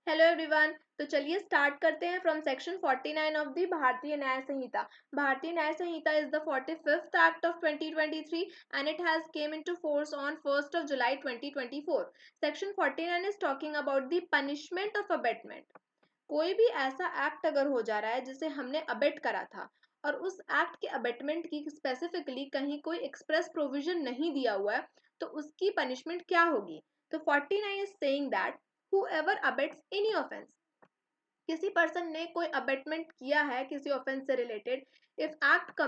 Hello everyone. तो चलिए start करते हैं फ्रॉम सेक्शन 49 ऑफ द भारतीय Nyaya Sanhita. Bharatiya Nyaya Sanhita is the 45th act of 2023 and it has came into force on 1st of July 2024। Section 49 is talking about the punishment of abetment. कोई भी ऐसा act अगर हो जा रहा है जिसे हमने अबेट करा था और उस एक्ट के अबेटमेंट की स्पेसिफिकली कहीं कोई एक्सप्रेस प्रोविजन नहीं दिया हुआ है तो उसकी पनिशमेंट क्या होगी। तो 49 is saying that whoever abets any offense, किसी पर्सन ने कोई अबेटमेंट किया है किसी ऑफेंस से related, if act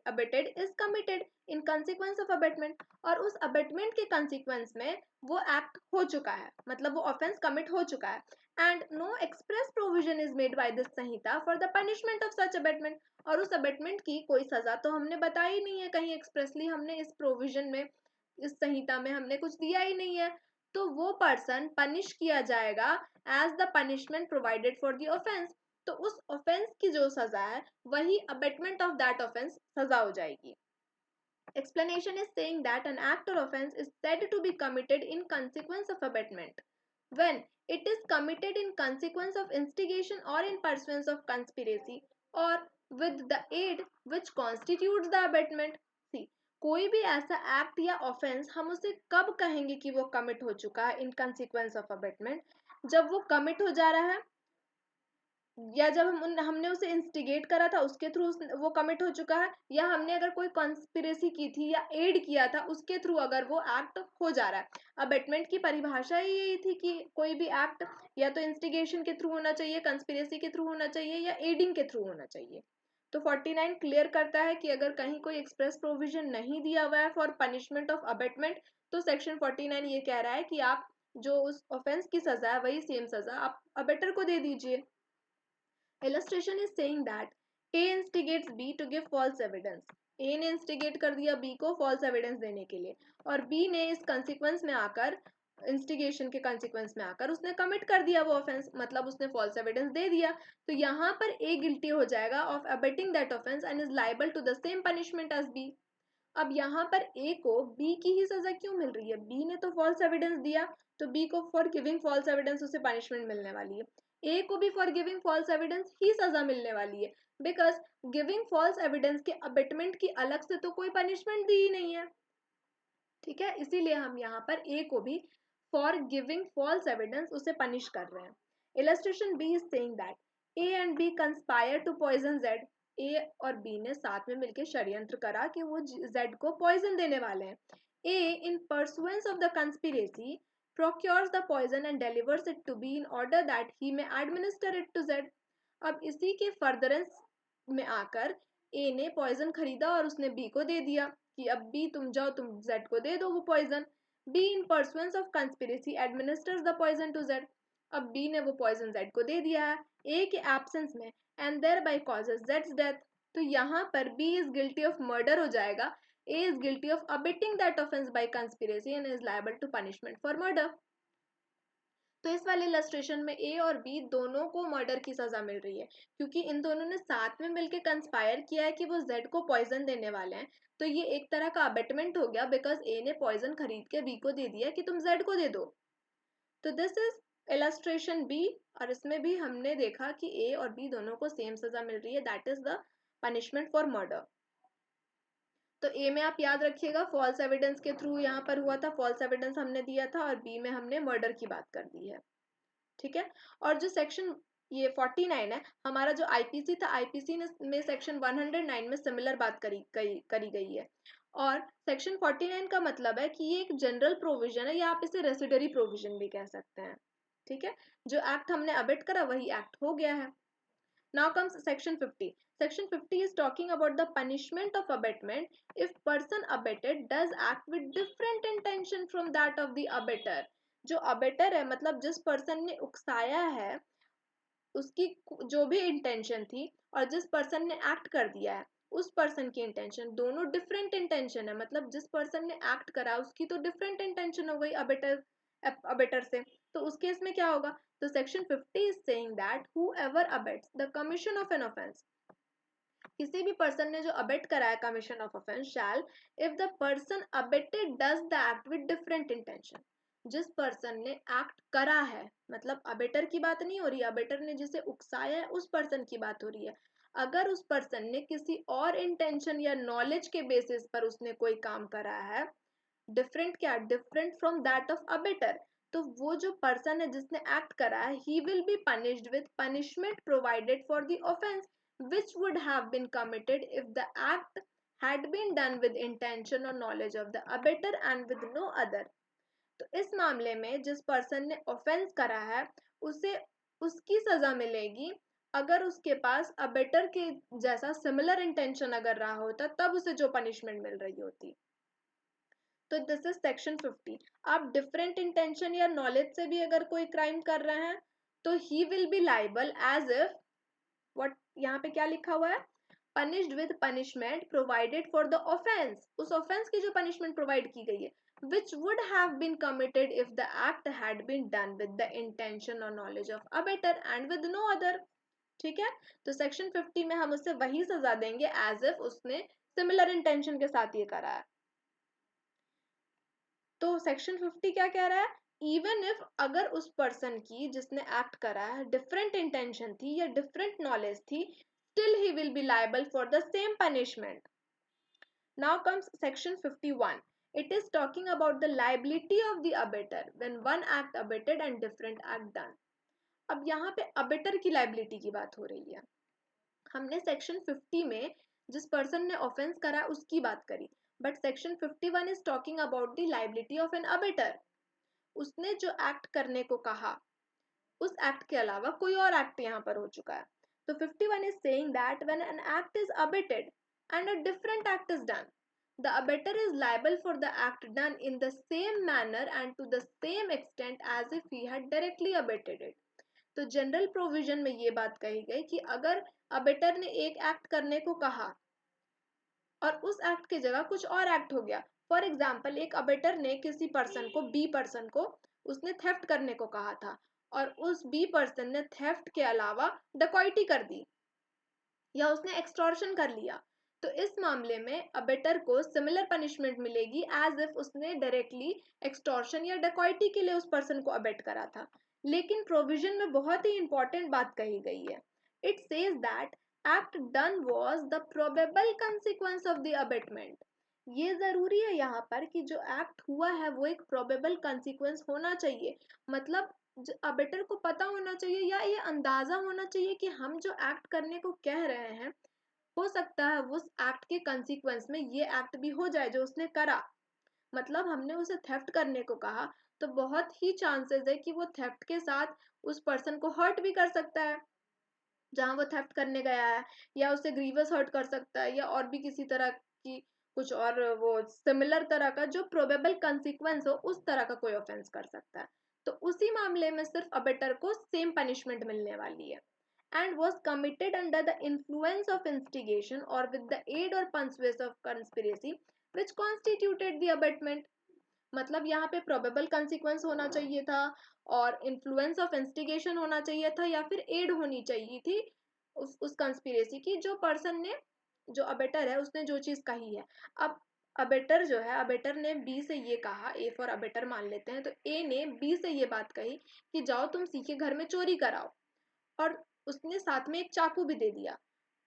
abetted is committed in consequence of abetment, और उस अबेटमेंट के कंसिक्वेंस में वो एक्ट हो चुका है, मतलब वो ऑफेंस कमिट हो चुका है, and no express provision is made by this Sanhita for the punishment of such abetment, और उस अबेटमेंट की कोई सजा तो हमने बताई नहीं है, कहीं एक्सप्रेसली हमने इस प्रोविजन में, इस संहिता में हमने कुछ दिया ही नहीं है, तो वो पर्सन पनिश किया जाएगा as the punishment provided for the offence. तो उस ऑफेंस की जो सजा है वही अबेटमेंट ऑफ दैट ऑफेंस सजा हो जाएगी। Explanation is saying that an act or offense is said to be committed in consequence of abatement when it is committed in consequence of instigation or in pursuance of conspiracy or with the aid which constitutes the abatement। See, कोई भी ऐसा act या offence हम उसे कब कहेंगे कि वो कमिट हो चुका है इन कंसिक्वेंस ऑफ अबेटमेंट, जब वो कमिट हो जा रहा है या जब हमने उसे इंस्टिगेट करा था उसके थ्रू वो कमिट हो चुका है, या हमने अगर कोई कॉन्स्पिरेसी की थी या एड किया था उसके थ्रू अगर वो एक्ट हो जा रहा है। अबेटमेंट की परिभाषा ही यही थी कि कोई भी एक्ट या तो इंस्टिगेशन के थ्रू होना चाहिए, कंस्पिरेसी के थ्रू होना चाहिए या एडिंग के थ्रू होना चाहिए। तो 49 क्लियर करता है कि अगर कहीं कोई एक्सप्रेस प्रोविजन नहीं दिया हुआ है फॉर पनिशमेंट ऑफ अबेटमेंट तो सेक्शन 49 ये कह रहा है कि आप जो उस ऑफेंस की सजा है वही सेम सजा आप अबेटर को दे दीजिए। Illustration is saying that A instigates B to give false evidence। A ने instigate कर दिया B को false evidence देने के लिए, और B ने इस consequence में आकर, इंस्टिगेशन के कंसिक्वेंस में आकर उसने कमिट कर दिया वो ऑफेंस, मतलब उसने फॉल्स एविडेंस दे दिया। तो यहाँ पर ए गिल्टी हो जाएगा of abetting that offence and is liable to the same punishment as B. अब यहाँ पर ए को बी की ही सजा क्यों मिल रही है, बी ने तो फॉल्स एविडेंस दिया, तो बी को फॉर गिविंग फॉल्स एविडेंस उसे पनिशमेंट मिलने वाली है। ए को भी फॉर गिविंग फॉल्स एविडेंस ही सजा मिलने वाली है, बिकॉज गिविंग फॉल्स एविडेंस के अबेटमेंट की अलग से तो कोई पनिशमेंट दी ही नहीं है। ठीक है, इसीलिए हम यहाँ पर ए को भी फॉर गिविंग फॉल्स एविडेंस उसे पनिश कर रहे हैं। Illustration B is saying that A and B conspire to poison Z. A और बी ने साथ में मिलकर षड्यंत्र करा कि वो जेड को पॉइजन देने वाले हैं। A in pursuance of the conspiracy procures the poison and delivers it to B in order that he may administer it to Z। अब इसी के फर्दरेंस में आकर ए ने पॉइजन खरीदा और उसने बी को दे दिया कि अब बी तुम जाओ तुम जेड को दे दो वो poison. B in pursuance of conspiracy administers the poison to Z. अब बी ने वो पॉइजन जेड को दे दिया है ए के एब्सेंस में, एंड देयर बाय कॉजेस जेड्स डेथ। तो यहाँ पर B is guilty of murder हो जाएगा, A is guilty of abetting that offence by conspiracy and is liable to punishment for murder. तो इस वाले इलस्ट्रेशन में ए और बी दोनों को मर्डर की सजा मिल रही है, क्योंकि इन दोनों ने साथ में मिलकर कंस्पायर किया है कि वो जेड को पॉइजन देने वाले हैं। तो ये एक तरह का अबेटमेंट हो गया, बिकॉज ए ने पॉइजन खरीद के बी को दे दिया कि तुम जेड को दे दो। तो दिस इज इलस्ट्रेशन बी, और इसमें भी हमने देखा कि ए और बी दोनों को सेम सजा मिल रही है, that is the punishment for murder. तो ए में आप याद रखिएगा फॉल्स एविडेंस के थ्रू यहाँ पर हुआ था, फॉल्स एविडेंस हमने दिया था, और बी में हमने मर्डर की बात कर दी है। ठीक है, और जो सेक्शन ये 49 है हमारा जो आईपीसी था, आईपीसी में सेक्शन 109 में सिमिलर बात करी गई है, और सेक्शन 49 का मतलब है कि ये एक जनरल प्रोविजन है, या आप इसे रेसिडरी प्रोविजन भी कह सकते हैं। ठीक है, जो एक्ट हमने अबेट करा वही एक्ट हो गया है। Now comes section 50. Section 50 is talking about the punishment of abatement if person abated does act with different intention from that of the abater। जो अबेटर है मतलब जिस पर्सन ने उकसाया है उसकी जो भी इंटेंशन थी और जिस पर्सन ने एक्ट कर दिया है उस पर्सन की इंटेंशन दोनों डिफरेंट इंटेंशन है, मतलब जिस पर्सन ने एक्ट करा उसकी तो डिफरेंट इंटेंशन हो गई अबेटर से, तो उस केस में क्या होगा। तो section 50 is saying that whoever abets the commission of an offence, किसी भी पर्सन ने जो अबेट करा है commission of offence shall, if the person abetted does the act with different intention, जिस पर्सन ने एक्ट करा है, मतलब अबेटर की बात नहीं हो रही है, अबेटर ने जिसे उकसाया है उस पर्सन की बात हो रही है। अगर उस पर्सन ने किसी और इंटेंशन या नॉलेज के बेसिस पर उसने कोई काम करा है, डिफरेंट क्या, different from that of abettor, तो वो जो पर्सन है जिसने एक्ट करा है, ही will B punished with punishment provided for the offence which would have been committed if the act had been done with intention or knowledge of the abettor and with no other। तो इस मामले में जिस person ने offence करा है, उसे उसकी सजा मिलेगी अगर उसके पास अबेटर के जैसा सिमिलर इंटेंशन अगर रहा होता, तब उसे जो पनिशमेंट मिल रही होती। तो दिस इज सेक्शन 50। आप डिफरेंट इंटेंशन या नॉलेज से भी अगर कोई क्राइम कर रहे हैं, तो he will be liable as if what, यहाँ पे क्या लिखा हुआ है, punished with punishment provided for the offense, उस offense की जो punishment provide की गई है, which would have been committed if the act had been done with the intention or knowledge of abettor and with no other। ठीक है, तो section 50 में हम उसे वही सजा देंगे एज इफ उसने सिमिलर इंटेंशन के साथ ये करा है। तो सेक्शन 50 क्या कह रहा है, इवन इफ अगर उस पर्सन की जिसने एक्ट करा है डिफरेंट इंटेंशन थी या डिफरेंट नॉलेज थी, still he will be liable for the same punishment। Now comes section 51। It is talking about the liability of the abettor when one act abetted and different act done। अब यहाँ पे abettor की liability की बात हो रही है। हमने सेक्शन 50 में जिस पर्सन ने ऑफेंस करा उसकी बात करी, but section 51 is talking about the liability of an abettor. उसने जो एक्ट करने को कहा, उस एक्ट के अलावा कोई और एक्ट यहाँ पर हो चुका है। तो 51 is saying that when an act is abetted and a different act is done, the abettor is liable for the act done in the same manner and to the same extent as if he had directly abetted it। तो general provision में ये बात कही गई कि अगर abettor ने एक एक्ट करने को कहा और उस एक्ट की जगह कुछ और एक्ट हो गया, फॉर एग्जाम्पल एक अबेटर ने किसी पर्सन को, बी पर्सन को, उसने थेफ्ट करने को कहा था और उस बी पर्सन ने थेफ्ट के अलावा डकैती कर दी या उसने एक्सटॉर्शन कर लिया, तो इस मामले में अबेटर को सिमिलर पनिशमेंट मिलेगी एज इफ उसने डायरेक्टली एक्सटॉर्शन या डकैती के लिए उस पर्सन को अबेट करा था। लेकिन प्रोविजन में बहुत ही इंपॉर्टेंट बात कही गई है। It says that act done was the probable consequence of the abetment. ये जरूरी है यहाँ पर कि जो एक्ट हुआ है वो एक प्रोबेबल कंसिक्वेंस होना चाहिए, मतलब अबेटर को पता होना चाहिए या ये अंदाजा होना चाहिए कि हम जो एक्ट करने को कह रहे हैं, हो सकता है उस एक्ट के कंसिक्वेंस में ये एक्ट भी हो जाए जो उसने करा। मतलब हमने उसे थेफ्ट करने को कहा, तो बहुत ही चांसेस है कि वो थेफ्ट के साथ उस पर्सन को हर्ट भी कर सकता है जहां वो थेफ्ट करने गया है, या उसे ग्रीवस हर्ट कर सकता है, या और भी किसी तरह की कुछ और वो सिमिलर तरह का जो प्रोबेबल कंसिक्वेंस हो उस तरह का कोई ऑफेंस कर सकता है। तो उसी मामले में सिर्फ अबेटर को सेम पनिशमेंट मिलने वाली है। And was committed under the influence of instigation or with the aid or pursuance of conspiracy which constituted the abetment। मतलब यहाँ पे प्रोबेबल कंसिक्वेंस होना चाहिए था और इन्फ्लुएंस ऑफ इंस्टिगेशन होना चाहिए था या फिर एड होनी चाहिए थी उस कंस्पिरेसी की, जो पर्सन ने, जो अबेटर है उसने जो चीज कही है। अब अबेटर जो है, अबेटर ने बी से ये कहा, ए फॉर अबेटर मान लेते हैं, तो ए ने बी से ये बात कही कि जाओ तुम सी के घर में चोरी कराओ, और उसने साथ में एक चाकू भी दे दिया।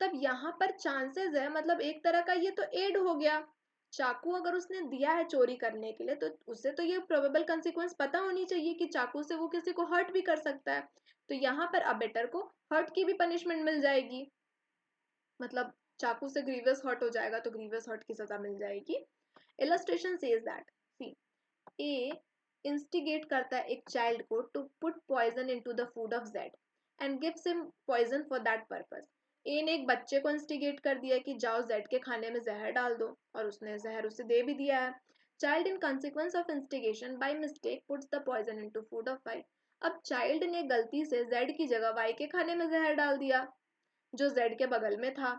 तब यहाँ पर चांसेस है, मतलब एक तरह का ये तो एड हो गया। चाकू अगर उसने दिया है चोरी करने के लिए, तो उसे तो ये प्रोबेबल कंसिक्वेंस पता होनी चाहिए कि चाकू से वो किसी को हर्ट भी कर सकता है। तो यहाँ पर अबेटर को हर्ट की भी पनिशमेंट मिल जाएगी, मतलब चाकू से ग्रीवियस हर्ट हो जाएगा तो ग्रीवियस हर्ट की सजा मिल जाएगी। Illustration says that, C, A instigate करता है एक चाइल्ड को to put poison into the food of Z and gives him poison for that purpose. A ने एक बच्चे को इंस्टिगेट कर दिया कि जाओ जेड के खाने में जहर डाल दो, और उसने जहर उसे दे भी दिया है। Child in consequence of instigation by mistake puts the poison into food of Y. अब चाइल्ड ने गलती से जेड की जगह वाई के खाने में जहर डाल दिया जो जेड के बगल में था।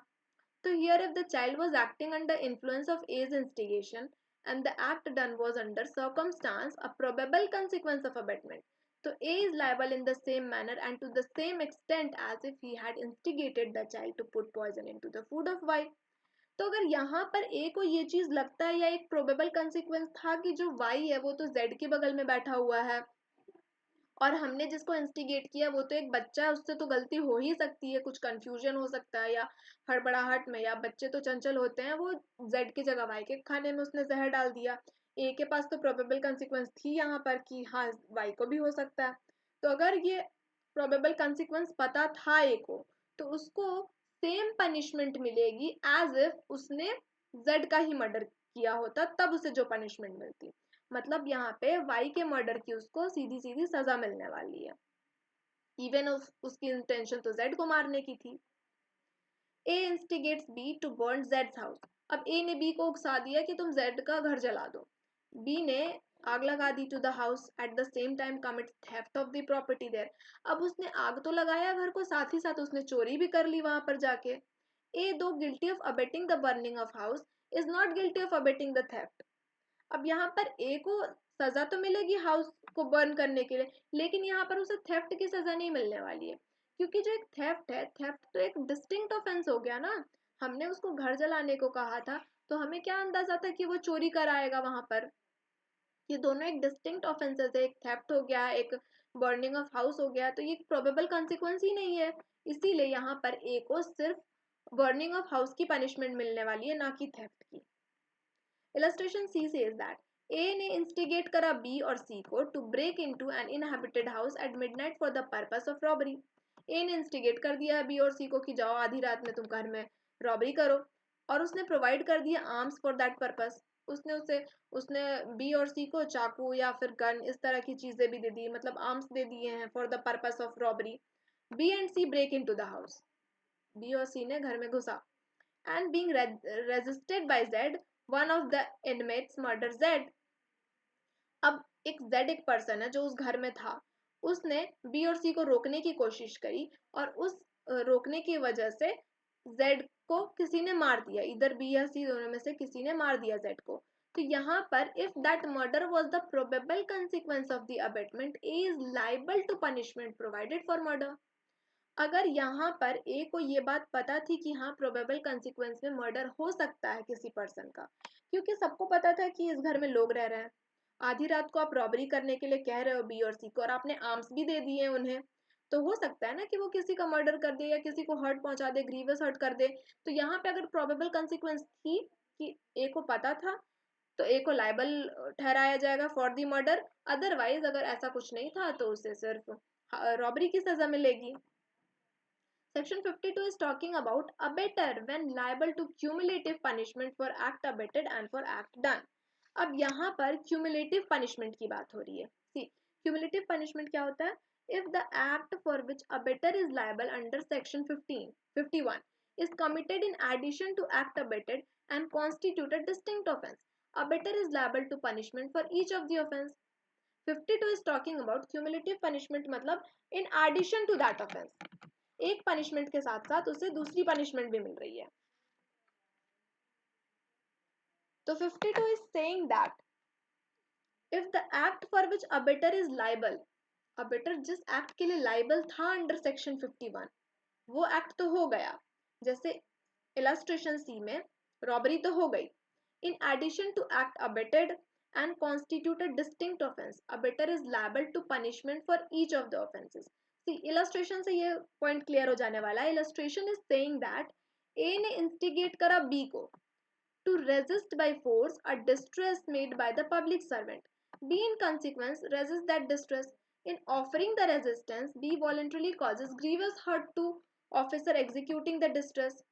तो here if the child was acting under influence of A's instigation and the act done was under circumstance a probable consequence of abetment, so A is liable in the same manner and to the same extent as if he had instigated the child to put poison into the food of Y। तो अगर यहाँ पर A को ये चीज लगता है या एक प्रोबेबल कंसिक्वेंस था कि जो वाई है वो तो जेड के बगल में बैठा हुआ है और हमने जिसको इंस्टिगेट किया वो तो एक बच्चा है, उससे तो गलती हो ही सकती है, कुछ कंफ्यूजन हो सकता है या हड़बड़ाहट में, या बच्चे तो चंचल होते हैं, वो जेड की जगह वाई के खाने में उसने जहर डाल दिया। ए के पास तो प्रोबेबल कंसिक्वेंस थी यहाँ पर कि हाँ वाई को भी हो सकता है। तो अगर ये प्रोबेबल कंसिक्वेंस पता था ए को तो उसको सेम पनिशमेंट मिलेगी एज इफ उसने जेड का ही मर्डर किया होता, तब उसे जो पनिशमेंट मिलती। मतलब यहाँ पे वाई के मर्डर की उसको सीधी सीधी सजा मिलने वाली है, इवन उसकी इंटेंशन तो जेड को मारने की थी। A instigates B to burn जेड्स हाउस। अब ए ने बी को उकसा दिया कि तुम जेड का घर जला दो। बी ने आग लगा दी to the house, at the same time commits theft of the property there. अब उसने आग तो लगाया घर को, साथ ही साथ उसने चोरी भी कर ली वहां पर जाके। ए दो guilty of abetting the burning of house is not guilty of abetting the theft. अब यहाँ पर ए को सजा तो मिलेगी हाउस को बर्न करने के लिए, लेकिन यहाँ पर उसे थेफ्ट की सजा नहीं मिलने वाली है, क्योंकि जो एक थेफ्ट है, थेफ्ट तो एक डिस्टिंक्ट ऑफेंस हो गया ना। हमने उसको घर जलाने को कहा था, तो हमें क्या अंदाजा था कि वो चोरी कराएगा वहां पर। ये दोनों एक डिस्टिंक्ट ऑफेंसेस है, एक थेफ्ट हो गया, एक बर्निंग ऑफ हाउस हो गया, तो ये प्रोबेबल कॉन्सिक्वेंस ही नहीं है। इसीलिए यहाँ पर ए को सिर्फ बर्निंग ऑफ हाउस की पनिशमेंट मिलने वाली है, ना कि थेफ्ट की। Illustration C says that A ने instigate करा B और C को to break into an inhabited house at midnight for the purpose of robbery. A ने instigate कर दिया B और C को कि जाओ आधी रात में तुम घर में रॉबरी करो, और उसने प्रोवाइड कर दिया आर्म्स फॉर दैट पर्पस। उसने B और C को चाकू या फिर गन इस तरह की चीजें भी दे दी, मतलब आर्म्स दे दिए हैं for the purpose of robbery. B and C break into the house. B और C ने घर में घुसा and being resisted by Z, one of the inmates murdered Z. अब एक Z एक पर्सन है जो उस घर में था, उसने B और C को रोकने की कोशिश करी और उस रोकने की वजह से Z को किसी ने मार दिया, इधर B या C दोनों में से किसी ने मार दिया Z को। तो यहाँ पर if that murder was the probable consequence of the abatement, A is liable to punishment provided for murder. अगर यहाँ पर ए को ये बात पता थी कि हाँ प्रोबेबल कंसिक्वेंस में मर्डर हो सकता है किसी पर्सन का, क्योंकि सबको पता था कि इस घर में लोग रह रहे हैं, आधी रात को आप रॉबरी करने के लिए कह रहे हो बी और सी को, और आपने आर्म्स भी दे दिए उन्हें, तो हो सकता है ना कि वो किसी का मर्डर कर दे या किसी को हर्ट पहुंचा दे, ग्रीवियस हर्ट कर दे। तो यहाँ पे अगर प्रोबेबल कंसिक्वेंस थी कि ए को पता था, तो ए को लाइबल ठहराया जाएगा फॉर दी मर्डर। अदरवाइज अगर ऐसा कुछ नहीं था तो उसे सिर्फ रॉबरी की सजा मिलेगी। Section 52 is talking about abettor when liable to cumulative punishment for act abetted and for act done. अब यहाँ पर cumulative punishment की बात हो रही है। See, cumulative punishment क्या होता है? If the act for which abettor is liable under section 51 is committed in addition to act abetted and constitute a distinct offence, abettor is liable to punishment for each of the offence. 52 is talking about cumulative punishment, मतलब in addition to that offence, एक punishment के साथ साथ उसे दूसरी punishment भी मिल रही है। तो 52 is saying that if the act for which abettor is liable, abettor जिस एक्ट के लिए लाइबल था अंडर सेक्शन 51, वो एक्ट तो हो गया, जैसे इलस्ट्रेशन सी में रॉबरी तो हो गई, in addition to act abetted and constitute a distinct offense, abettor is liable to punishment for each of the offenses. See, illustration से ये point clear हो जाने वाला है। Illustration is saying that A ने instigate करा B को to resist by force a distress made by the public servant. B in consequence resists that distress. In offering the resistance, B voluntarily causes grievous hurt to officer executing the distress.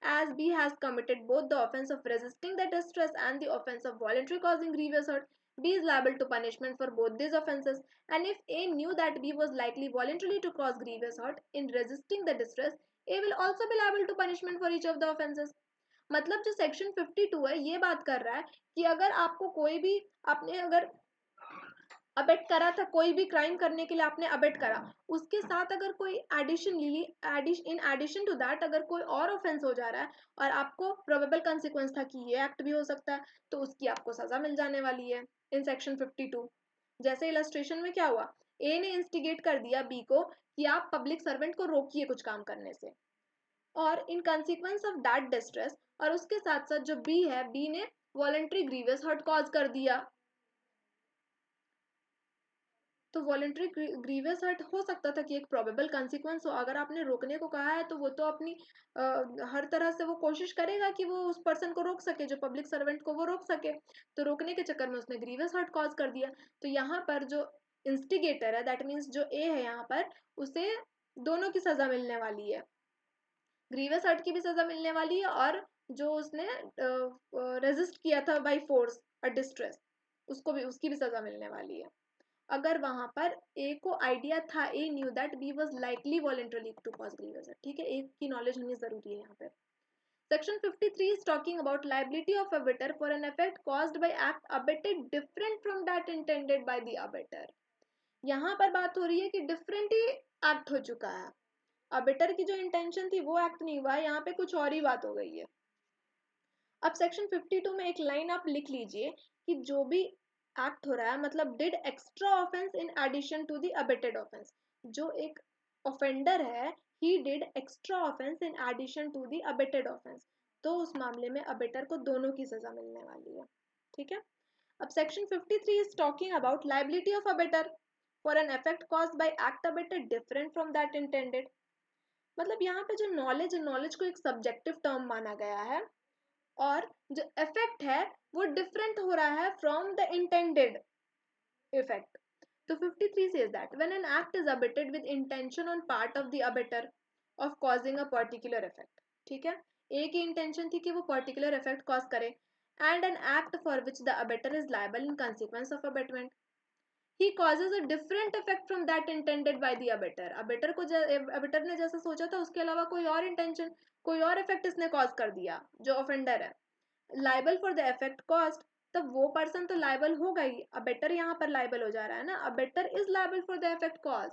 As B has committed both the offense of resisting the distress and the offense of voluntarily causing grievous hurt, B is liable to punishment for both these offenses. And if A knew that B was likely voluntarily to cause grievous hurt in resisting the distress, A will also be liable to punishment for each of the offenses. मतलब जो section 52 है ये बात कर रहा है कि अगर आपको कोई भी, आपने अगर अबेट करा था, कोई भी क्राइम करने के लिए आपने अबेट करा, उसके साथ अगर कोई इन एडिशन टू दैट अगर कोई और ऑफेंस हो जा रहा है और आपको प्रोबेबल कंसिक्वेंस था कि ये एक्ट भी हो सकता है, तो उसकी आपको सजा मिल जाने वाली है इन सेक्शन 52। जैसे इलस्ट्रेशन में क्या हुआ, ए ने इंस्टिगेट कर दिया बी को कि आप पब्लिक सर्वेंट को रोकिए कुछ काम करने से, और इन कंसिक्वेंस ऑफ दैट डिस्ट्रेस और उसके साथ साथ जो बी है, बी ने वॉलंटरी ग्रीवियस हर्ट कॉज कर दिया। तो वॉलंटरी ग्रीवियस हर्ट हो सकता था कि एक प्रोबेबल कंसिक्वेंस हो। अगर आपने रोकने को कहा है तो वो तो अपनी हर तरह से वो कोशिश करेगा कि वो उस पर्सन को रोक सके, जो पब्लिक सर्वेंट को वो रोक सके। तो रोकने के चक्कर में उसने ग्रीवियस हर्ट कॉज कर दिया। तो यहाँ पर जो इंस्टिगेटर है, दैट मीन्स जो ए है यहाँ पर, उसे दोनों की सजा मिलने वाली है। ग्रीवियस हर्ट की भी सजा मिलने वाली है और जो उसने रेजिस्ट किया था बाय फोर्स और डिस्ट्रेस, उसकी भी सजा मिलने वाली है। अगर वहां पर ए को आइडिया था, A knew that B was likely voluntarily to cause grievous hurt, ठीक है, ए की नॉलेज होनी जरूरी है यहाँ पे। Section 53 is talking about liability of abettor for an effect caused by act abetted different from that intended by the abettor। यहाँ पर बात हो रही है कि डिफरेंट ही एक्ट हो चुका है, अबेटर की जो इंटेंशन थी वो एक्ट नहीं हुआ है, यहाँ पे कुछ और ही बात हो गई है। अब सेक्शन 52 में एक लाइन आप लिख लीजिए कि जो भी एक्ट हो रहा है, मतलब did extra offence in addition to the abetted offence. जो एक ऑफेंडर है, he did extra offence in addition to the abetted offence, तो उस मामले में अबेटर को दोनों की सजा मिलने वाली है, ठीक है। अब section 53 is talking about liability of abettor for an effect caused by act abetted different from that intended. मतलब यहाँ पे जो नॉलेज है, नॉलेज को एक सब्जेक्टिव टर्म माना गया है और जो इफेक्ट है वो डिफरेंट हो रहा है फ्रॉम द इंटेंडेड इफेक्ट। तो 53 says that when an act is abetted with intention on part of the abettor of causing a particular effect, ठीक है, ए की इंटेंशन थी कि वो पर्टिकुलर इफेक्ट कॉज करे, and an act for which the abettor is liable in consequence of abetment, he causes a different effect from that intended by the abettor। Abettor को abettor ने जैसा सोचा था उसके अलावा कोई और इंटेंशन, कोई और इफेक्ट इसने कॉज कर दिया, जो ऑफेंडर है liable for the effect caused, तब वो पर्सन तो लाइबल होगा ही, अबेटर यहाँ पर लाइबल हो जा रहा है ना, abettor is liable for the effect cause,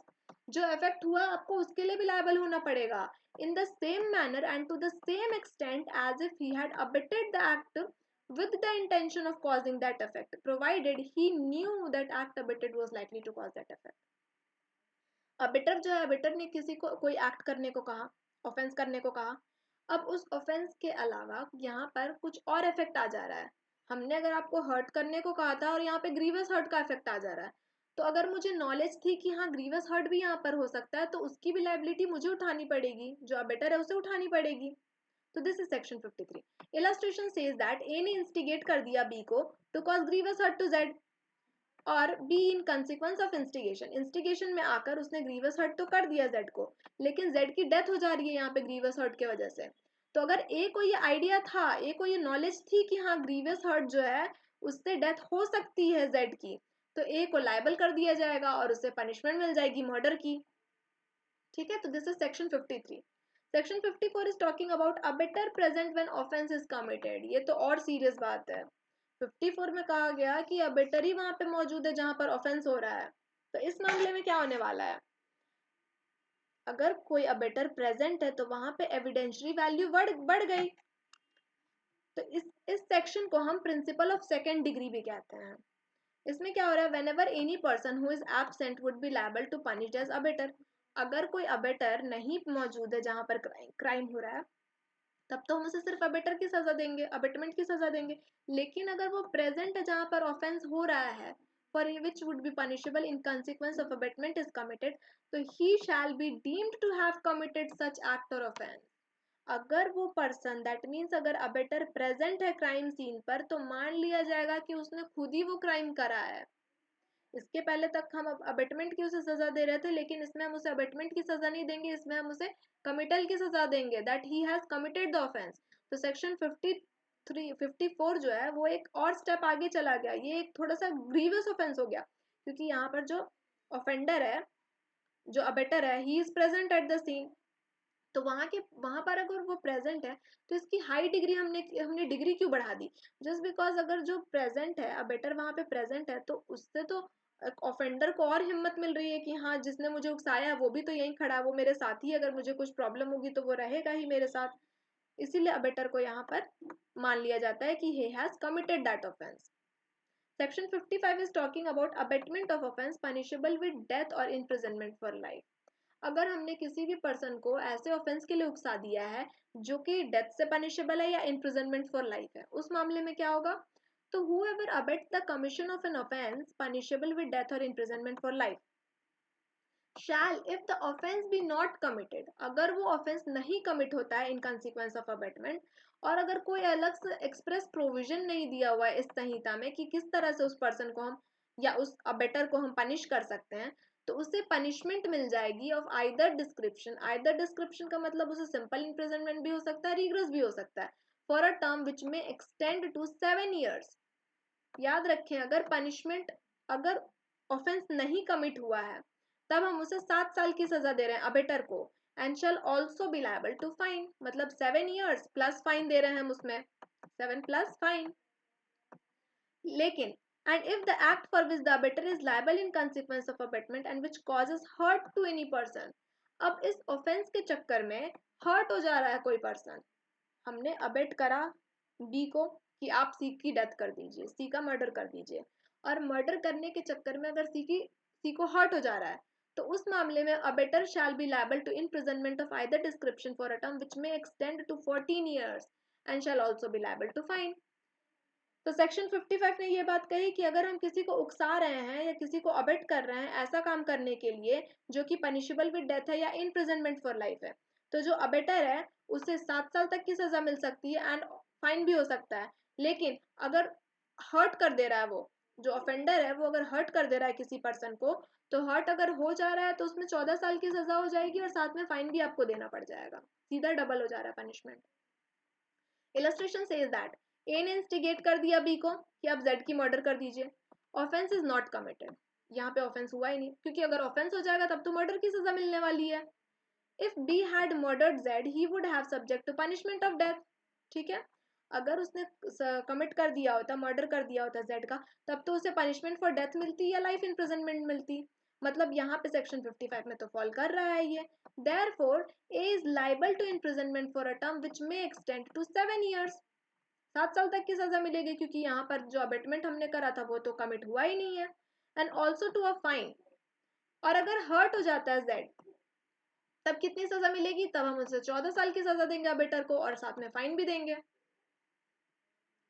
जो इफेक्ट हुआ आपको उसके लिए भी लाइबल होना पड़ेगा in the same manner and to the same extent as if he had abetted the act with the intention of causing that effect, provided he knew that act abetted was likely to cause that effect। Abettor जो है, abettor ने किसी को कोई act करने को कहा, offence करने को कहा, अब उस ऑफेंस के अलावा यहाँ पर कुछ और इफेक्ट आ जा रहा है। हमने अगर आपको हर्ट करने को कहा था और यहाँ पे ग्रीवस हर्ट का इफेक्ट आ जा रहा है, तो अगर मुझे नॉलेज थी कि हाँ ग्रीवस हर्ट भी यहाँ पर हो सकता है, तो उसकी भी लाइबिलिटी मुझे उठानी पड़ेगी, जो अबेटर है उसे उठानी पड़ेगी। तो this is section 53। Illustration says that A ने इंस्टिगेट कर दिया बी को to cause grievous hurt to Z, और B in consequence of instigation, instigation में आकर उसने ग्रीवस हर्ट तो कर दिया जेड को, लेकिन जेड की डेथ हो जा रही है यहाँ पे ग्रीवस हर्ट के वजह से। तो अगर ए को ये आइडिया था, ए को ये नॉलेज थी कि हाँ ग्रीवस हर्ट जो है उससे डेथ हो सकती है जेड की, तो ए को लाइबल कर दिया जाएगा और उसे पनिशमेंट मिल जाएगी मर्डर की, ठीक है। तो this is section 53। Section 54 is talking about abettor present when offence is committed. ये तो और सीरियस बात है। 54 में कहा गया कि अबेटर ही वहां पे मौजूद है जहां पर ऑफेंस हो रहा है। तो इस मामले में क्या होने वाला है, अगर कोई अबेटर प्रेजेंट है तो वहां पे एविडेंशियरी वैल्यू बढ़ गई। तो इस सेक्शन को हम प्रिंसिपल ऑफ सेकेंड डिग्री भी कहते हैं। इसमें क्या हो रहा है, whenever any person who is absent would be liable to punished as abettor। अगर कोई अबेटर नहीं मौजूद है जहां पर क्राइम हो रहा है, तब तो हम उसे सिर्फ अबेटर की सजा देंगे, अबेटमेंट की सजा देंगे। लेकिन अगर वो प्रेजेंट है जहां पर ऑफेंस हो रहा है, for which would be punishable in consequence of abatement is committed, तो he shall be deemed to have committed such act or offense। अगर वो पर्सन, दैट मीन्स अगर अबेटर प्रेजेंट है क्राइम सीन पर, तो मान लिया जाएगा कि उसने खुद ही वो क्राइम करा है। इसके पहले तक हम अबेटमेंट की उसे सजा दे रहे थे, लेकिन इसमें हम उसे अबेटमेंट की सजा नहीं देंगे, इसमें हम उसे कमिटल की सजा देंगे, that he has committed the offence. तो सेक्शन 54 जो है वो एक और स्टेप आगे चला गया, ये एक थोड़ा सा ग्रीवियस ऑफेंस हो गया, क्योंकि यहाँ पर जो ऑफेंडर है, जो अबेटर है, he is present at the scene. तो वहां पर अगर वो प्रेजेंट है तो इसकी हाई डिग्री हमने डिग्री क्यों बढ़ा दी, जस्ट बिकॉज अगर जो प्रेजेंट है, अबेटर वहां पे प्रेजेंट है, तो उससे तो ऑफेंडर को और हिम्मत मिल रही है कि हाँ जिसने मुझे उकसाया वो भी तो यहीं खड़ा है, वो मेरे साथ ही, अगर मुझे कुछ प्रॉब्लम होगी तो वो रहेगा ही मेरे साथ। इसीलिए अबेटर को यहाँ पर मान लिया जाता है कि he has committed that offense। Section 55 is talking about abatement of offense punishable with death or imprisonment for life। अगर हमने किसी भी पर्सन को ऐसे ऑफेंस के लिए उकसा दिया है जो कि डेथ से पनिशेबल है या इम्प्रिजनमेंट फॉर लाइफ है, उस मामले में क्या होगा? तो whoever abets the commission of an offense punishable with death or imprisonment for life shall, if the offense be not committed, अगर वो offense नहीं commit होता है in consequence of abatement, और अगर कोई अलग से express provision नहीं दिया हुआ है इस संहिता में कि किस तरह से उस person को हम या उस abater को हम punish कर सकते हैं, तो उसे punishment मिल जाएगी of either description. either description का मतलब उसे simple imprisonment भी हो सकता है, regress भी हो सकता है, for a term which may extend to 7 years. याद रखें, अगर पनिशमेंट, अगर ऑफेंस नहीं कमिट हुआ है तब हम उसे 7 साल की सजा दे रहे हैं अबेटर को, and shall also be liable to fine, मतलब 7 years प्लस फाइन दे रहे हैं हम उसमें, 7 प्लस फाइन. लेकिन and if the act for which the abater is liable in consequence of abatement and which causes hurt to any person, अब इस offence के चक्कर में हर्ट हो जा रहा है कोई पर्सन, हमने अबेट करा बी को कि आप सी की डेथ कर दीजिए, सी का मर्डर कर दीजिए, और मर्डर करने के चक्कर में अगर सी को हर्ट हो जा रहा है, तो उस मामले में abettor shall be liable to imprisonment of either description for a term which may extend to 14 years and shall also be liable to fine. तो सेक्शन 55 ने ये बात कही कि अगर हम किसी को उकसा रहे हैं या किसी को अबेट कर रहे हैं ऐसा काम करने के लिए जो कि पनिशेबल विद डेथ है या इम्प्रिजनमेंट फॉर लाइफ है, तो जो अबेटर है उसे 7 साल तक की सजा मिल सकती है एंड फाइन भी हो सकता है. लेकिन अगर हर्ट कर दे रहा है, वो जो ऑफेंडर है वो अगर हर्ट कर दे रहा है किसी पर्सन को, तो हर्ट अगर हो जा रहा है तो उसमें 14 साल की सजा हो जाएगी और साथ में फाइन भी आपको देना पड़ जाएगा, सीधा डबल हो जा रहा है punishment. Illustration says that A ने इंस्टिगेट कर दिया बी को कि आप जेड की मर्डर कर दीजिए. ऑफेंस इज नॉट कमिटेड, यहाँ पे ऑफेंस हुआ ही नहीं, क्योंकि अगर ऑफेंस हो जाएगा तब तो मर्डर की सजा मिलने वाली है. If B had murdered Z he would have subject to punishment of death. ठीक है, अगर उसने कमिट कर दिया होता, मर्डर कर दिया होता जेड का, तब तो उसे पनिशमेंट फॉर डेथ मिलती या लाइफ इम्प्रिजनमेंट मिलती. मतलब यहाँ पे सेक्शन 55 में तो फॉल कर रहा है ये. Therefore, A is liable to imprisonment for a term which may extend to 7 years. 7 साल तक की सजा मिलेगी क्योंकि यहाँ पर जो अबेटमेंट हमने करा था वो तो कमिट हुआ ही नहीं है. And also to a fine, और अगर हर्ट हो जाता है जेड तब कितनी सजा मिलेगी? तब हम उसे 14 साल की सजा देंगे अबेटर को और साथ में फाइन भी देंगे.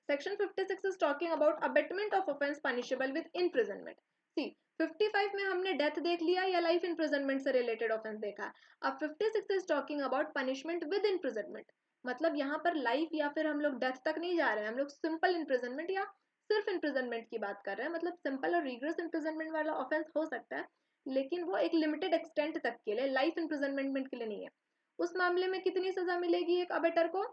Section 56 is talking about abatement of offense punishable with imprisonment. See, 55 में हमने डेथ देख लिया या लाइफ इम्प्रिजनमेंट से रिलेटेड ऑफेंस देखा. अब 56 is talking about punishment with imprisonment. मतलब यहाँ पर लाइफ या फिर हम लोग डेथ तक नहीं जा रहे हैं, हम लोग सिंपल इम्प्रिजनमेंट या सिर्फ इम्प्रिजनमेंट की बात कर रहे हैं. मतलब सिंपल और रीग्रेस इम्प्रिजनमेंट वाला ऑफेंस हो सकता है, लेकिन वो एक लिमिटेड एक्सटेंट तक के लिए, लाइफ इम्प्रिजनमेंट के लिए नहीं है. उस मामले में कितनी सजा मिलेगी एक अबेटर को?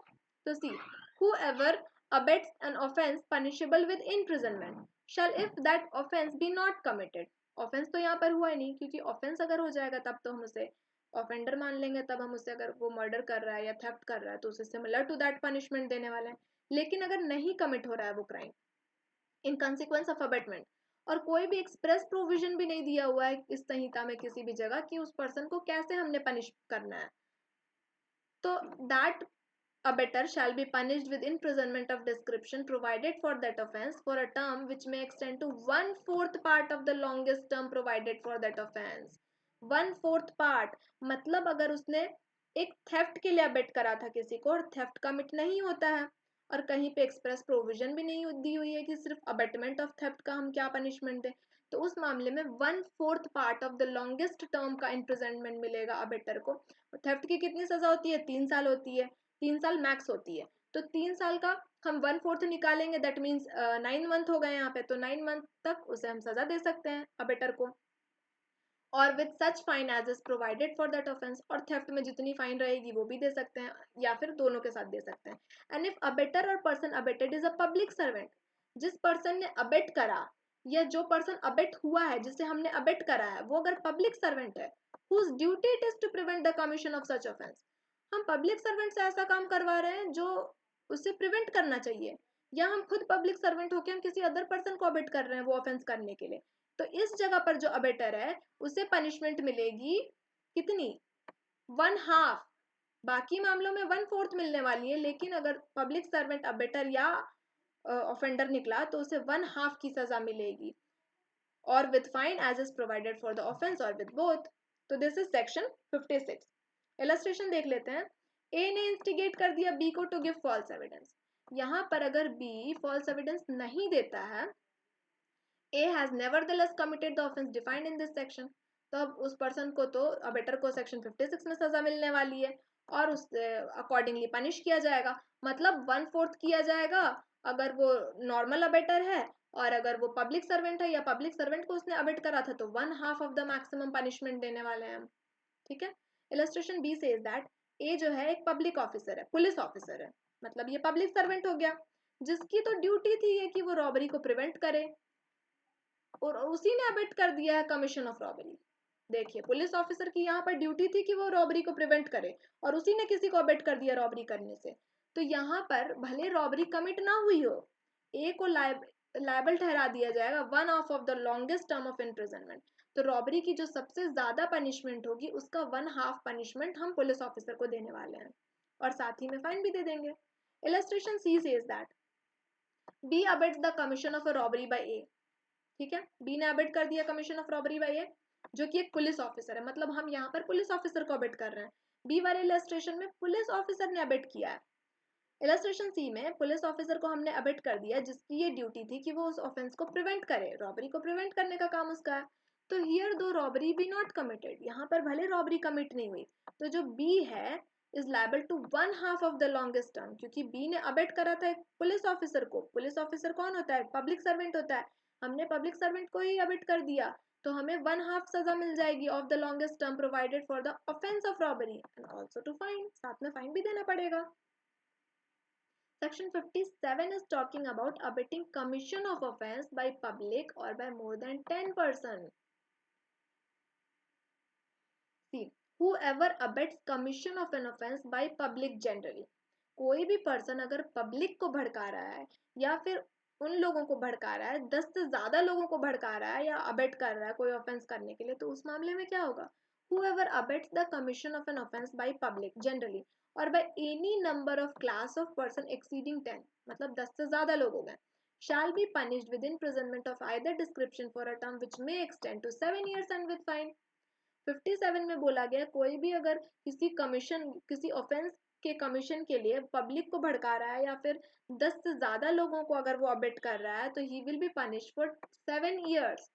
तो सी, whoever abets an offense punishable with imprisonment shall, if that offense be not committed. Offence तो यहाँ पर हुआ ही नहीं, क्योंकि ऑफेंस अगर हो जाएगा तब तो हम उसे ऑफेंडर मान लेंगे, तब हम उसे, अगर वो मर्डर कर रहा है या थेफ्ट कर रहा है तो उसे सिमिलर टू दैट पनिशमेंट देने वाले हैं. लेकिन अगर नहीं कमिट हो रहा है वो crime in consequence of abetment, और कोई भी एक्सप्रेस प्रोविजन भी नहीं दिया हुआ है इस संहिता में किसी भी जगह कि उस पर्सन को कैसे हमने पनिश करना है, तो that abettor shall be punished with imprisonment of description provided for that offence for a term which may extend to 1/4 part of the longest term provided for that offence. 1/4 part मतलब अगर उसने एक theft के लिए abate करा था किसी को और थेफ्ट कमिट नहीं होता है और कहीं पे एक्सप्रेस प्रोविजन भी नहीं दी हुई है कि सिर्फ अबेटमेंट ऑफ थेफ्ट का हम क्या पनिशमेंट दें, तो उस मामले में 1/4 part of the longest term का इम्प्रिजनमेंट मिलेगा अबेटर को. थेफ्ट की कितनी सजा होती है? 3 साल होती है, 3 साल मैक्स होती है. तो 3 साल का हम 1/4 निकालेंगे, दैट मीन्स 9 मंथ हो गए यहाँ पे, तो 9 मंथ तक उसे हम सजा दे सकते हैं अबेटर को. और with such fine as is provided for that offence, और थेफ्ट में जितनी फाइन रहेगी वो भी दे सकते हैं या फिर दोनों के साथ दे सकते हैं. एंड इफ अबेटर और person abetted is a public servant, जिस पर्सन ने अबेट करा या जो पर्सन अबेट हुआ है जिसे हमने अबेट करा है वो अगर पब्लिक सर्वेंट है, whose duty it is to prevent the commission of such offense. हम पब्लिक सर्वेंट से ऐसा काम करवा रहे हैं जो उसे प्रिवेंट करना चाहिए, या हम खुद पब्लिक सर्वेंट होकर हम किसी अदर पर्सन को अबेट कर रहे हैं वो ऑफेंस करने के लिए, तो इस जगह पर जो अबेटर है उसे पनिशमेंट मिलेगी कितनी? 1/2. बाकी मामलों में 1/4 मिलने वाली है, लेकिन अगर पब्लिक सर्वेंट अबेटर या ऑफेंडर निकला तो उसे 1/2 की सजा मिलेगी, और with fine as is provided for the offence और विद बोथ. तो दिस इज सेक्शन 56। इलस्ट्रेशन देख लेते हैं। ए ने इंस्टिगेट कर दिया बी को टू गिव फॉल्स एविडेंस। यहाँ पर अगर बी फॉल्स एविडेंस नहीं देता है, A has nevertheless committed the offence defined in this section, तो अब उस पर्सन को तो अबेटर को सेक्शन 56 में सजा मिलने वाली है और उससे अकॉर्डिंगली पनिश किया जाएगा। मतलब 1/4 किया जाएगा अगर वो नॉर्मल अबेटर है, और अगर वो पब्लिक सर्वेंट है या पब्लिक सर्वेंट को उसने अबेट करा था तो 1/2 ऑफ द मैक्सिमम पनिशमेंट देने वाले हैं हम। ठीक है। इलस्ट्रेशन बी सेज दैट ए जो है एक पब्लिक ऑफिसर है, पुलिस ऑफिसर है, मतलब ये पब्लिक सर्वेंट हो गया, जिसकी तो ड्यूटी थी ये कि वो रॉबरी को प्रिवेंट करे, और उसी ने अबेट कर दिया है कमीशन ऑफ रॉबरी। देखिए, पुलिस ऑफिसर की यहाँ पर ड्यूटी थी कि वो रॉबरी को प्रिवेंट करे, और उसी ने किसी को अबेट कर दिया रॉबरी करने से। तो यहाँ पर भले रॉबरी कमिट ना हुई हो, ए को लायबल ठहरा दिया जाएगा 1/2 of the longest term of imprisonment. तो रॉबरी की जो सबसे ज्यादा पनिशमेंट होगी उसका 1/2 पनिशमेंट हम पुलिस ऑफिसर को देने वाले हैं, और साथ ही में फाइन भी दे देंगे। Illustration C says that B abets the commission of a robbery by A. ठीक है, बी ने अबेट कर दिया commission of robbery by A, जो कि एक पुलिस ऑफिसर है, मतलब हम यहाँ पर पुलिस ऑफिसर को अबेट कर रहे हैं। बी वाले इलस्ट्रेशन में पुलिस ऑफिसर ने अबेट किया है। इलस्ट्रेशन सी में पुलिस ऑफिसर को हमने अबेट कर दिया जिसकी ये ड्यूटी थी कि वो उस ऑफेंस को प्रिवेंट करे, रॉबरी को प्रिवेंट करने का काम उसका है। तो हियर दो रॉबरी बी नॉट कमिटेड, यहाँ पर भले रॉबरी कमिट नहीं हुई, तो जो बी है is liable to 1/2 of the longest term, क्योंकि बी ने अबेट करा था एक पुलिस ऑफिसर को। पुलिस ऑफिसर कौन होता है? पब्लिक सर्वेंट होता है। हमने पब्लिक सर्वेंट को ही अबेट कर दिया, तो हमें 1/2 सजा मिल जाएगी of the longest term provided for the offence of robbery and also to fine, साथ में फाइन भी देना पड़ेगा। Section 57 is talking about abetting commission of offence by public or by more than 10 person. See, whoever abets commission of an offence by public generally. कोई भी person अगर public को भड़का रहा है या फिर उन लोगों को भड़का रहा है, 10 से ज्यादा लोगों को भड़का रहा है या अबेट कर रहा है कोई ऑफेंस करने के लिए, तो उस मामले में क्या होगा? Whoever abets the commission of an offence by public generally or by any number of class of person exceeding 10, मतलब 10 से ज्यादा लोग हो गए, shall be punished with imprisonment of either description for a term which may extend to 7 years and with fine. 57 में बोला गया कोई भी अगर किसी कमीशन, किसी ऑफेंस के कमीशन के लिए पब्लिक को भड़का रहा है या फिर 10 से ज्यादा लोगों को अगर वो अबेट कर रहा है, तो he will be punish for 7 years,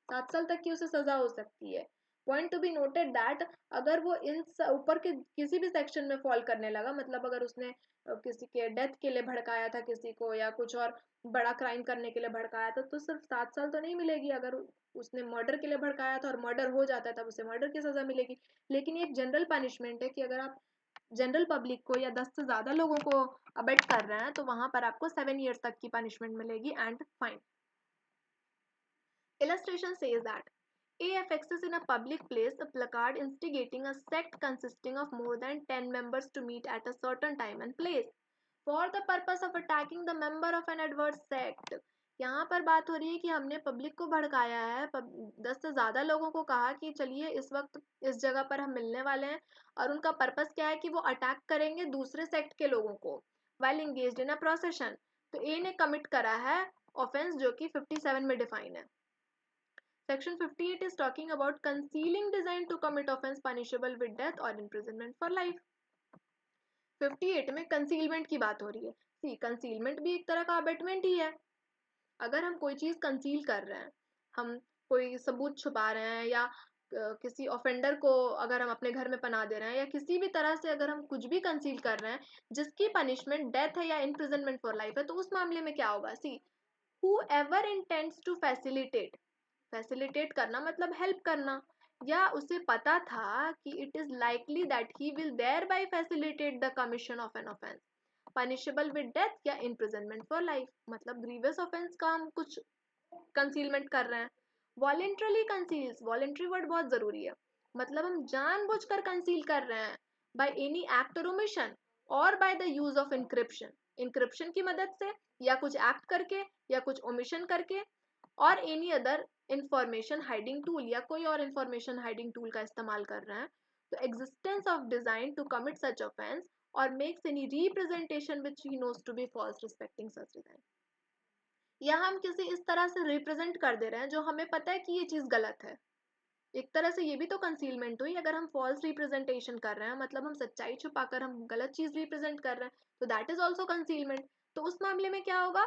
7 साल तक की उसे सजा हो सकती है। Point to be noted that अगर वो इन ऊपर के किसी भी सेक्शन में फॉल करने लगा, मतलब अगर उसने किसी के डेथ के लिए भड़काया था किसी को, या कुछ और बड़ा क्राइम करने के लिए भड़काया था, तो सिर्फ 7 साल तो नहीं मिलेगी। अगर उसने मर्डर के लिए भड़काया था और मर्डर हो जाता है तब उसे मर्डर की सजा मिलेगी। लेकिन ये एक जनरल पनिशमेंट है कि अगर आप जनरल पब्लिक को या 10 से ज्यादा लोगों को अबेट कर रहे हैं तो वहां पर आपको 7 ईयर्स तक की पनिशमेंट मिलेगी and fine. Illustration says that A affixes in a public place a placard instigating a sect consisting of more than 10 members to meet at a certain time and place for the purpose of attacking the member of an adverse sect. यहाँ पर बात हो रही है कि हमने public को भड़काया है, 10 से ज़्यादा लोगों को कहा कि चलिए इस वक्त इस जगह पर हम मिलने वाले हैं, और उनका पर्पस क्या है कि वो अटैक करेंगे दूसरे सेक्ट के लोगों को while engaged in a procession. तो ए ने कमिट करा है ऑफेंस जो कि 57 में डिफाइन है। Section 58 is talking about concealing design to commit offense punishable with death or imprisonment for life. 58 में कंसीलमेंट की बात हो रही है। सी, कंसीलमेंट भी एक तरह का अबेटमेंट ही है। अगर हम कोई चीज कंसील कर रहे हैं, हम कोई सबूत छुपा रहे हैं, या किसी ऑफेंडर को अगर हम अपने घर में पना दे रहे हैं, या किसी भी तरह से अगर हम कुछ भी कंसील कर रहे हैं जिसकी पनिशमेंट डेथ है या इम्प्रिजनमेंट फॉर लाइफ है, तो उस मामले में क्या होगा? C, whoever intends to facilitate, facilitate करना मतलब हेल्प करना, या उसे पता था कि it is likely that he will thereby facilitate the commission of an offence punishable with death या इम्प्रिजनमेंट फॉर लाइफ, मतलब ग्रीवियस ऑफेंस का हम कुछ कंसीलमेंट कर रहे हैं। वॉलेंट्रली कंसील्स, वॉलेंट्री वर्ड बहुत जरूरी है, मतलब हम जानबूझकर कंसील कर रहे हैं बाय एनी एक्ट और ओमिशन और by the use of encryption, encryption की मदद से, या कुछ एक्ट करके या कुछ ओमिशन करके, और any other information hiding tool, या कोई और इंफॉर्मेशन हाइडिंग टूल का इस्तेमाल कर रहे हैं। तो existence of design to commit such offence और makes any representation which he knows to be false respecting such design, या हम किसी इस तरह से रिप्रेजेंट कर दे रहे हैं जो हमें पता है कि ये चीज गलत है, एक तरह से ये भी तो कंसीलमेंट हुई। अगर हम फॉल्स रिप्रेजेंटेशन कर रहे हैं मतलब हम सच्चाई छुपाकर हम गलत चीज रिप्रेजेंट कर रहे हैं, तो दैट इज ऑल्सो कंसीलमेंट। तो उस मामले में क्या होगा,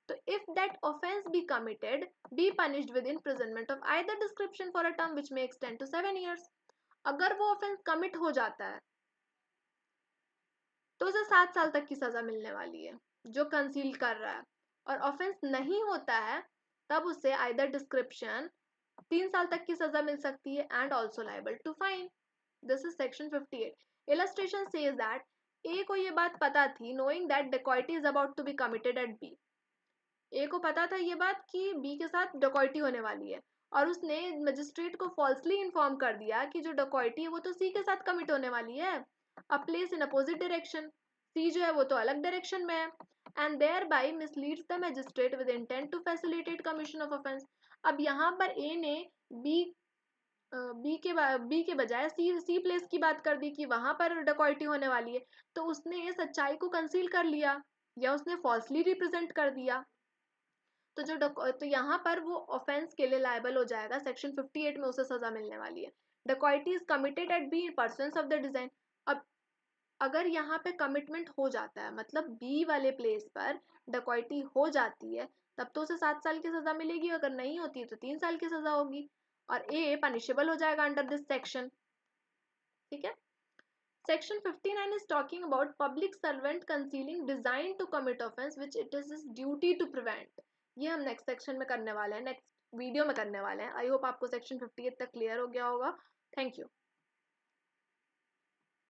तो if that offence be committed be punished with imprisonment of either description for a term which may extend to 7 years। अगर वो ऑफेंस कमिट हो जाता है तो उसे 7 साल तक की सजा मिलने वाली है जो कंसील कर रहा है, और ऑफेंस नहीं होता है तब उसे आइदर डिस्क्रिप्शन 3 साल तक की सजा मिल सकती है and also liable to fine. This is section 58। Illustration says that A को ये बात पता थी, knowing that dacoity is about to be committed at B. A को पता था ये बात कि बी के साथ डकॉइटी होने वाली है, और उसने मजिस्ट्रेट को फॉल्सली इन्फॉर्म कर दिया कि जो डकॉइटी है वो तो सी के साथ कमिट होने वाली है। A place in opposite direction, C जो है वो तो अलग डायरेक्शन में है, and thereby misleads the magistrate with intent to facilitate commission of offence. अब यहाँ पर ए ने बी बी के बजाय सी प्लेस की बात कर दी कि वहां पर डकॉइटी होने वाली है, तो उसने ये सच्चाई को कंसील कर लिया या उसने फॉल्सली रिप्रेजेंट कर दिया। तो तो यहाँ पर वो ऑफेंस के लिए लायबल हो जाएगा। सेक्शन 58 में उसे सजा मिलने वाली है। Dacoity is committed at B persons of the design. अब अगर यहाँ पे कमिटमेंट हो जाता है मतलब बी वाले प्लेस पर डकॉइटी हो जाती है, तब तो उसे 7 साल की सजा मिलेगी, अगर नहीं होती है तो 3 साल की सजा होगी, और ए पनिशेबल हो जाएगा अंडर दिस सेक्शन। ठीक है। Section 59 is talking about public servant concealing designed to commit offense which it is his duty to prevent। ये हम नेक्स्ट सेक्शन में करने वाले हैं, नेक्स्ट वीडियो में करने वाले हैं। आई होप आपको सेक्शन 58 तक क्लियर हो गया होगा। Thank you.